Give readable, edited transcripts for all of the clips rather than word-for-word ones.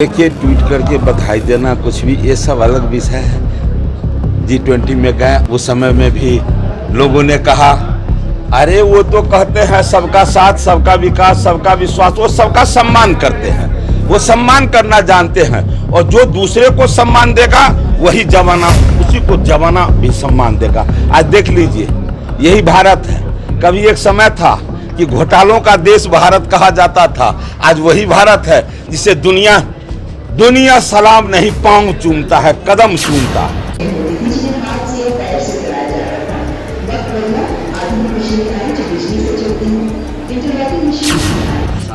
देखिए, ट्वीट करके बधाई देना कुछ भी ये सब अलग विषय है। G20 में गए उस समय में भी लोगों ने कहा, अरे वो तो कहते हैं सबका साथ, सबका विकास, सबका विश्वास, वो सबका सम्मान करते हैं, वो सम्मान करना जानते हैं। और जो दूसरे को सम्मान देगा वही जमाना, उसी को जमाना भी सम्मान देगा। आज देख लीजिए, यही भारत है। कभी एक समय था कि घोटालों का देश भारत कहा जाता था। आज वही भारत है जिसे दुनिया सलाम नहीं पांव चूमता है, कदम चूमता है।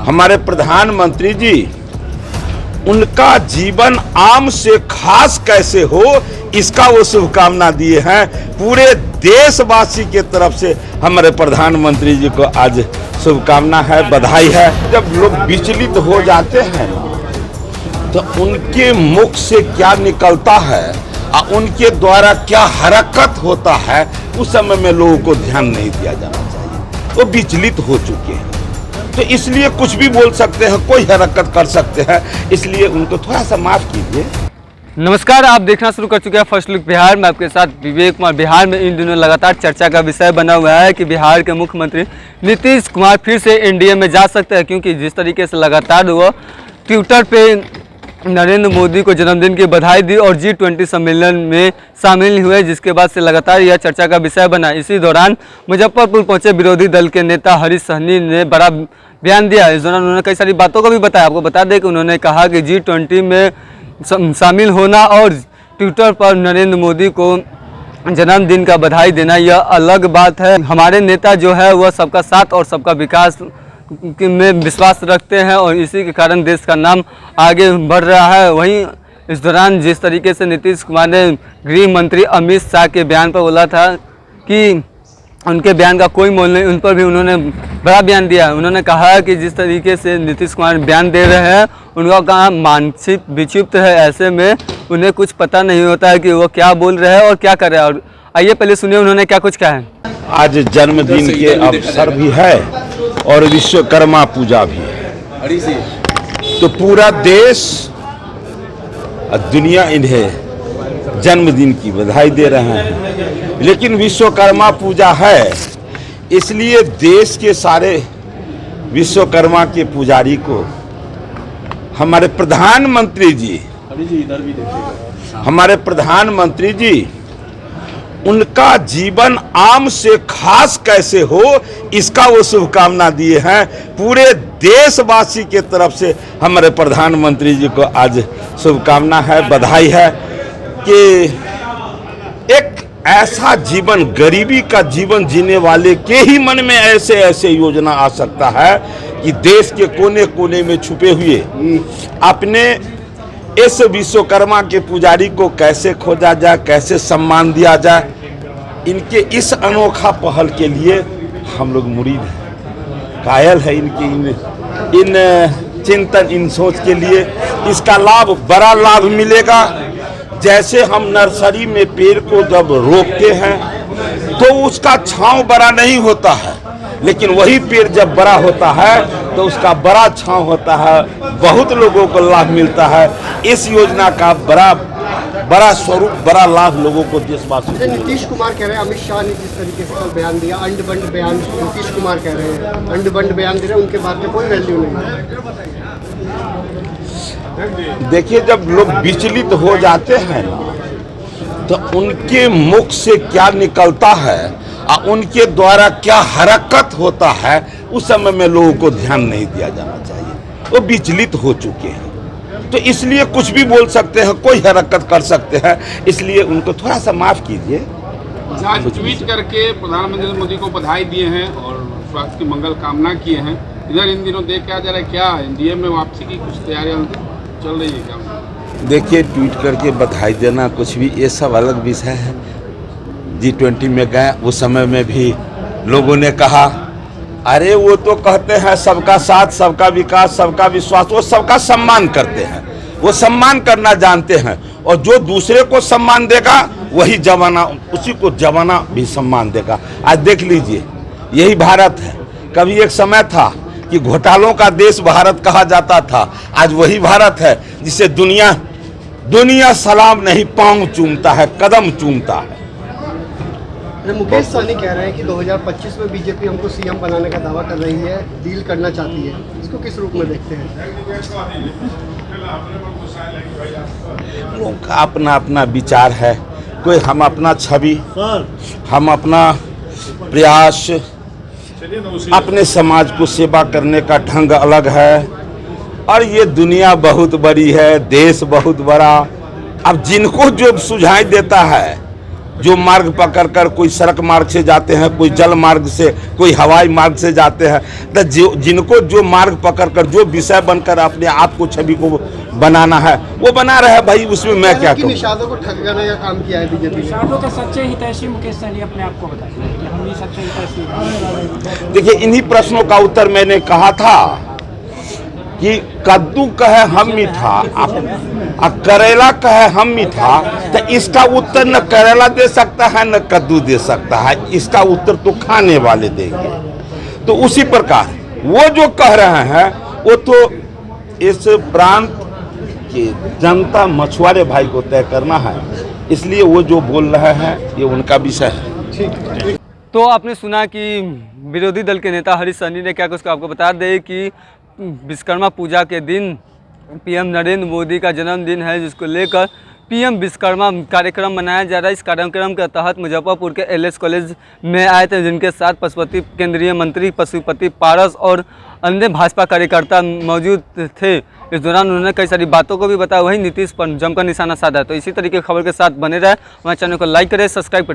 हमारे प्रधानमंत्री जी, उनका जीवन आम से खास कैसे हो, इसका वो शुभकामना दिए हैं। पूरे देशवासी के तरफ से हमारे प्रधानमंत्री जी को आज शुभकामना है, बधाई है। जब लोग विचलित हो जाते हैं तो उनके मुख से क्या निकलता है और उनके द्वारा क्या हरकत होता है, उस समय में लोगों को ध्यान नहीं दिया जाना चाहिए। वो विचलित हो चुके हैं, तो इसलिए कुछ भी बोल सकते हैं, कोई हरकत कर सकते हैं, इसलिए उनको थोड़ा सा माफ कीजिए। नमस्कार, आप देखना शुरू कर चुके हैं फर्स्ट लुक बिहार। मैं आपके साथ विवेक कुमार। बिहार में इन दिनों लगातार चर्चा का विषय बना हुआ है कि बिहार के मुख्यमंत्री नीतीश कुमार फिर से एनडीए में जा सकते हैं, क्योंकि जिस तरीके से लगातार वो ट्विटर पे नरेंद्र मोदी को जन्मदिन की बधाई दी और G20 सम्मेलन में शामिल हुए, जिसके बाद से लगातार यह चर्चा का विषय बना। इसी दौरान मुजफ्फरपुर पहुंचे विरोधी दल के नेता हरीश सहनी ने बड़ा बयान दिया। इस दौरान उन्होंने कई सारी बातों को भी बताया। आपको बता दें कि उन्होंने कहा कि G20 में शामिल होना और ट्विटर पर नरेंद्र मोदी को जन्मदिन का बधाई देना यह अलग बात है। हमारे नेता जो है वह सबका साथ और सबका विकास में विश्वास रखते हैं और इसी के कारण देश का नाम आगे बढ़ रहा है। वहीं इस दौरान जिस तरीके से नीतीश कुमार ने गृह मंत्री अमित शाह के बयान पर बोला था कि उनके बयान का कोई मोल नहीं, उन पर भी उन्होंने बड़ा बयान दिया। उन्होंने कहा कि जिस तरीके से नीतीश कुमार बयान दे रहे हैं, उनका काम मानसिक विक्षिप्त है, ऐसे में उन्हें कुछ पता नहीं होता है कि वो क्या बोल रहे हैं और क्या कर रहे हैं। और आइए पहले सुनिए उन्होंने क्या कुछ कहा है। आज जन्मदिन के अवसर भी है और विश्वकर्मा पूजा भी है, तो पूरा देश और दुनिया इन्हें जन्मदिन की बधाई दे रहे हैं। लेकिन विश्वकर्मा पूजा है, इसलिए देश के सारे विश्वकर्मा के पुजारी को हमारे प्रधानमंत्री जी उनका जीवन आम से खास कैसे हो, इसका वो शुभकामना दिए हैं। पूरे देशवासी के तरफ से हमारे प्रधानमंत्री जी को आज शुभकामना है, बधाई है कि एक ऐसा जीवन, गरीबी का जीवन जीने वाले के ही मन में ऐसे योजना आ सकता है कि देश के कोने कोने में छुपे हुए अपने इस विश्वकर्मा के पुजारी को कैसे खोजा जाए, कैसे सम्मान दिया जाए। इनके इस अनोखा पहल के लिए हम लोग मुरीद हैं, कायल है इनके इन चिंतन, इन सोच के लिए। इसका लाभ, बड़ा लाभ मिलेगा। जैसे हम नर्सरी में पेड़ को जब रोपते हैं तो उसका छांव बड़ा नहीं होता है, लेकिन वही पेड़ जब बड़ा होता है तो उसका बड़ा छांव होता है, बहुत लोगों को लाभ मिलता है। इस योजना का बड़ा स्वरूप, बड़ा लाभ लोगों को देशवासियों को। नीतीश कुमार कह रहे हैं, अमित शाह ने जिस तरीके से कल बयान दिया, अंड बंड बयान, नीतीश कुमार कह रहे हैं अंड बंड बयान दे रहे हैं, उनके बात में कोई वैल्यू नहीं है। देखिए, जब लोग विचलित हो जाते हैं तो उनके मुख से क्या निकलता है और उनके द्वारा क्या हरकत होता है, उस समय में लोगों को ध्यान नहीं दिया जाना चाहिए। वो विचलित हो चुके हैं, तो इसलिए कुछ भी बोल सकते हैं, कोई हरकत कर सकते हैं, इसलिए उनको थोड़ा सा माफ कीजिए। आज ट्वीट करके प्रधानमंत्री मोदी को बधाई दिए हैं और स्वास्थ्य की मंगल कामना किए हैं। इधर इन दिनों देख क्या जा रहा है, क्या एनडीए में वापसी की कुछ तैयारियां चल रही है क्या? देखिए, ट्वीट करके बधाई देना कुछ भी ये सब अलग विषय है। G20 में गए उस समय में भी लोगों ने कहा, अरे वो तो कहते हैं सबका साथ, सबका विकास, सबका विश्वास, वो सबका सम्मान करते हैं, वो सम्मान करना जानते हैं। और जो दूसरे को सम्मान देगा वही जमाना, उसी को जमाना भी सम्मान देगा। आज देख लीजिए, यही भारत है। कभी एक समय था कि घोटालों का देश भारत कहा जाता था, आज वही भारत है जिसे दुनिया सलाम नहीं पांव चूमता है, कदम चूमता है। मुकेश सहनी कह रहे हैं कि 2025 में बीजेपी हमको सीएम बनाने का दावा कर रही है, डील करना चाहती है, इसको किस रूप में देखते हैं? लोग का अपना अपना विचार है, कोई हम अपना छवि, हम अपना प्रयास, अपने समाज को सेवा करने का ढंग अलग है, और ये दुनिया बहुत बड़ी है, देश बहुत बड़ा। अब जिनको जो सुझाव देता है, जो मार्ग पकड़कर कोई सड़क मार्ग से जाते हैं, कोई जल मार्ग से, कोई हवाई मार्ग से जाते हैं, तो जिनको जो मार्ग पकड़कर जो विषय बनकर अपने आप को छवि को बनाना है वो बना रहे हैं भाई, उसमें मैं क्या कहूँ। निषादों को ठगाने का काम किया है बीजेपी ने। निषादों के सच्चे हितैषी मुकेश सहनी अपने आप को बताइए कि हम ही सच्चे हितैषी। देखिए, इन्हीं प्रश्नों का उत्तर मैंने कहा था कि कद्दू कहे हम मीठा और करेला कहे हम मीठा, तो इसका उत्तर न करेला दे सकता है न कद्दू दे सकता है, इसका उत्तर तो खाने वाले देंगे। तो उसी प्रकार वो जो कह रहे हैं वो तो इस प्रांत के जनता मछुआरे भाई को तय करना है, इसलिए वो जो बोल रहे हैं ये उनका विषय है। तो आपने सुना कि विरोधी दल के नेता हरीश सहनी ने क्या कुछ आपको बता दें कि विश्वकर्मा पूजा के दिन पीएम नरेंद्र मोदी का जन्मदिन है, जिसको लेकर पीएम विश्वकर्मा कार्यक्रम मनाया जा रहा है। इस कार्यक्रम के तहत मुजफ्फरपुर के एलएस कॉलेज में आए थे, जिनके साथ पशुपति केंद्रीय मंत्री पशुपति पारस और अन्य भाजपा कार्यकर्ता मौजूद थे। इस दौरान उन्होंने कई सारी बातों को भी बताया, वहीं नीतीश पर जमकर निशाना साधा। तो इसी तरीके की खबर के साथ बने रहे, हमारे चैनल को लाइक करें, सब्सक्राइब करें।